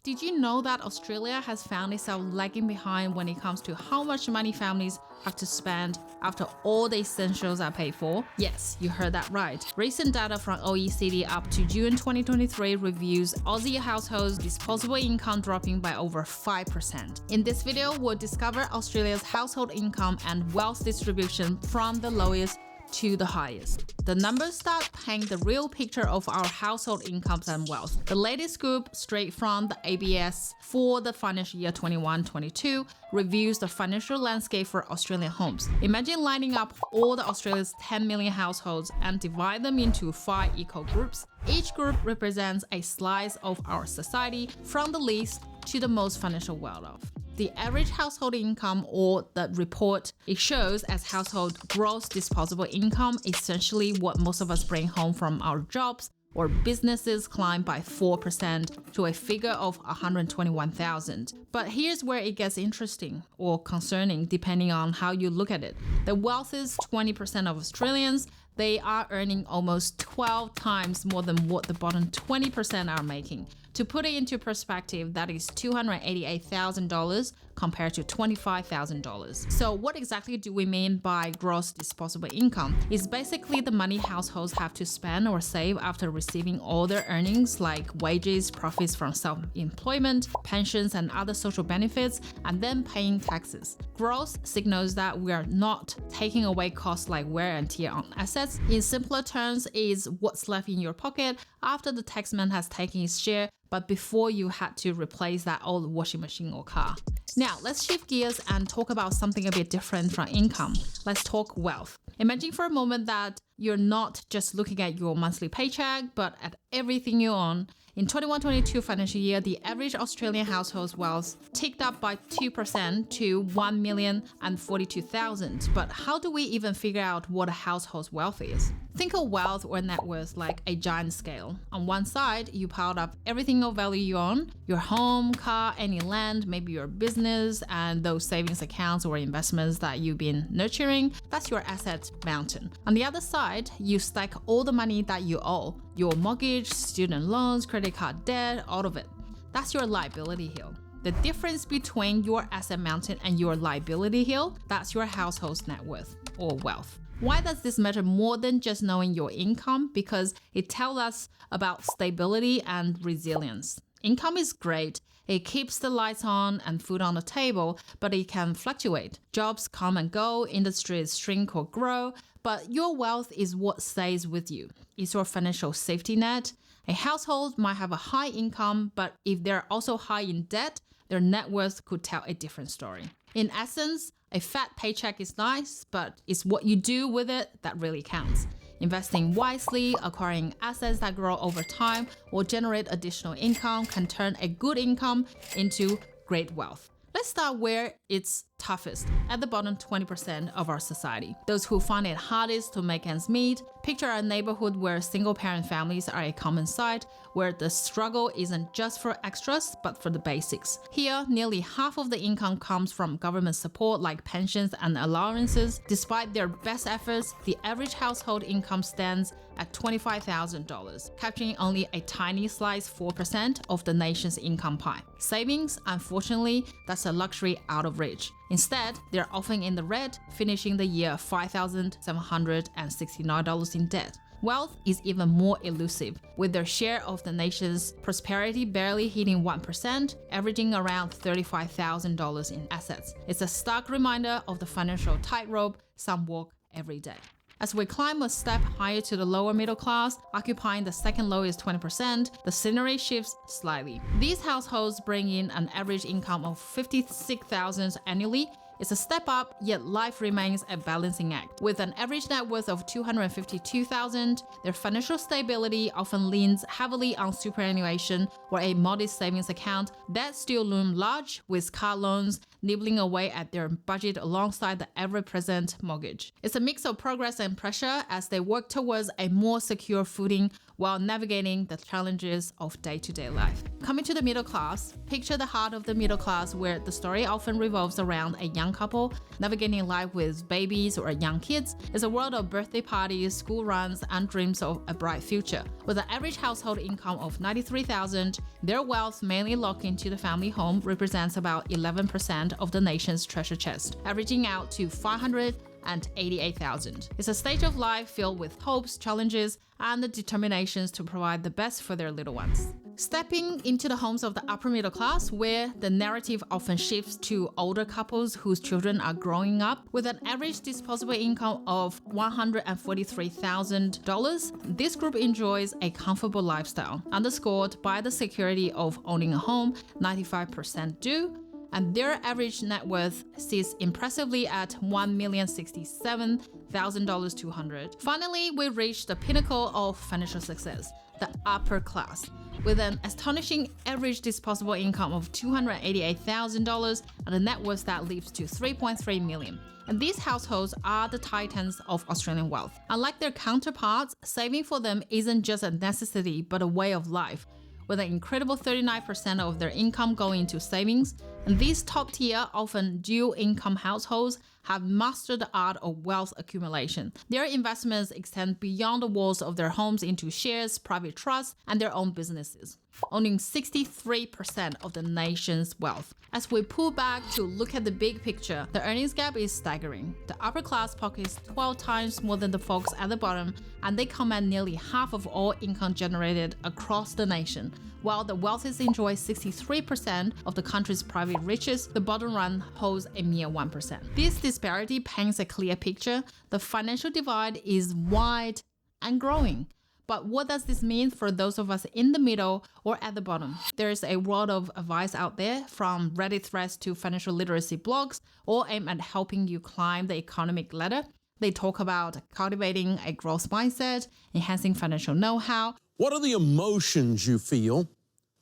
Did you know that Australia has found itself lagging behind when it comes to how much money families have to spend after all the essentials are paid for? Yes, you heard that right. Recent data from OECD up to June 2023 reviews Aussie households' disposable income dropping by over 5%. In this video, we'll discover Australia's household income and wealth distribution from the lowest to the highest. The numbers that paint the real picture of our household incomes and wealth. The latest scoop, straight from the ABS for the financial year 21-22, reviews the financial landscape for Australian homes. Imagine lining up all the Australia's 10 million households and divide them into 5 equal groups. Each group represents a slice of our society, from the least to the most financial well-off. The average household income, or the report, it shows as household gross disposable income, essentially what most of us bring home from our jobs or businesses, climbed by 4% to a figure of 121,000. But here's where it gets interesting or concerning, depending on how you look at it. The wealthiest 20% of Australians, they are earning almost 12 times more than what the bottom 20% are making. To put it into perspective, that is $288,000 compared to $25,000. So what exactly do we mean by gross disposable income? It's basically the money households have to spend or save after receiving all their earnings, like wages, profits from self-employment, pensions and other social benefits, and then paying taxes. Gross signals that we are not taking away costs like wear and tear on assets. In simpler terms, is what's left in your pocket after the taxman has taken his share, but before you had to replace that old washing machine or car. Now, let's shift gears and talk about something a bit different from income. Let's talk wealth. Imagine for a moment that you're not just looking at your monthly paycheck, but at everything you own. In 21-22 financial year, the average Australian household's wealth ticked up by 2% to 1,042,000. But how do we even figure out what a household's wealth is? Think of wealth or net worth like a giant scale. On one side, you piled up everything of value you own, your home, car, any land, maybe your business, and those savings accounts or investments that you've been nurturing. That's your asset mountain. On the other side, you stack all the money that you owe, your mortgage, student loans, credit card debt, all of it. That's your liability hill. The difference between your asset mountain and your liability hill, that's your household's net worth or wealth. Why does this matter more than just knowing your income? Because it tells us about stability and resilience. Income is great. It keeps the lights on and food on the table, but it can fluctuate. Jobs come and go, industries shrink or grow, but your wealth is what stays with you. It's your financial safety net. A household might have a high income, but if they're also high in debt, their net worth could tell a different story. In essence, a fat paycheck is nice, but it's what you do with it that really counts. Investing wisely, acquiring assets that grow over time or generate additional income can turn a good income into great wealth. Let's start where it's toughest, at the bottom 20% of our society. Those who find it hardest to make ends meet. Picture a neighborhood where single-parent families are a common sight, where the struggle isn't just for extras, but for the basics. Here, nearly half of the income comes from government support like pensions and allowances. Despite their best efforts, the average household income stands at $25,000, capturing only a tiny slice, 4% of the nation's income pie. Savings, unfortunately, that's a luxury out of reach. Instead, they're often in the red, finishing the year $5,769 in debt. Wealth is even more elusive, with their share of the nation's prosperity barely hitting 1%, averaging around $35,000 in assets. It's a stark reminder of the financial tightrope some walk every day. As we climb a step higher to the lower middle class, occupying the second lowest 20%, the scenery shifts slightly. These households bring in an average income of $56,000 annually. It's a step up, yet life remains a balancing act. With an average net worth of $252,000, their financial stability often leans heavily on superannuation or a modest savings account. Debts still loom large, with car loans nibbling away at their budget alongside the ever-present mortgage. It's a mix of progress and pressure as they work towards a more secure footing while navigating the challenges of day-to-day life. Coming to the middle class, picture the heart of the middle class where the story often revolves around a young couple navigating life with babies or young kids. It's a world of birthday parties, school runs, and dreams of a bright future. With an average household income of $93,000, their wealth, mainly locked into the family home, represents about 11% of the nation's treasure chest, averaging out to $588,000. It's a stage of life filled with hopes, challenges, and the determinations to provide the best for their little ones. Stepping into the homes of the upper middle class, where the narrative often shifts to older couples whose children are growing up. With an average disposable income of $143,000, this group enjoys a comfortable lifestyle, underscored by the security of owning a home, 95% do, and their average net worth sits impressively at $1,067,200. Finally, we reached the pinnacle of financial success, the upper class, with an astonishing average disposable income of $288,000 and a net worth that leaps to $3.3 million. And these households are the titans of Australian wealth. Unlike their counterparts, saving for them isn't just a necessity but a way of life, with an incredible 39% of their income going into savings. And these top-tier, often dual-income households have mastered the art of wealth accumulation. Their investments extend beyond the walls of their homes into shares, private trusts, and their own businesses, owning 63% of the nation's wealth. As we pull back to look at the big picture, the earnings gap is staggering. The upper class pockets 12 times more than the folks at the bottom, and they command nearly half of all income generated across the nation. While the wealthiest enjoy 63% of the country's private riches, the bottom run holds a mere 1%. This disparity paints a clear picture. The financial divide is wide and growing. But what does this mean for those of us in the middle or at the bottom? There's a world of advice out there, from Reddit threads to financial literacy blogs, all aimed at helping you climb the economic ladder. They talk about cultivating a growth mindset, enhancing financial know-how. What are the emotions you feel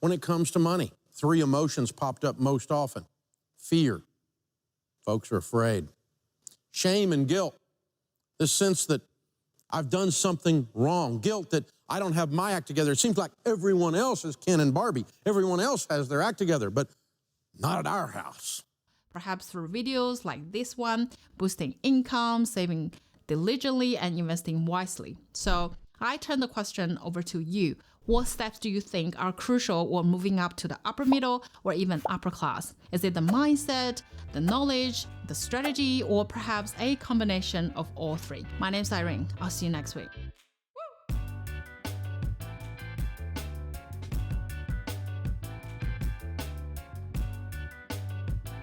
when it comes to money? 3 emotions popped up most often. Fear. Folks are afraid. Shame and guilt. This sense that I've done something wrong. Guilt that I don't have my act together. It seems like everyone else is Ken and Barbie. Everyone else has their act together, but not at our house. Perhaps through videos like this one, boosting income, saving diligently, and investing wisely. So I turn the question over to you. What steps do you think are crucial when moving up to the upper middle or even upper class? Is it the mindset, the knowledge, the strategy, or perhaps a combination of all 3? My name's Irene. I'll see you next week.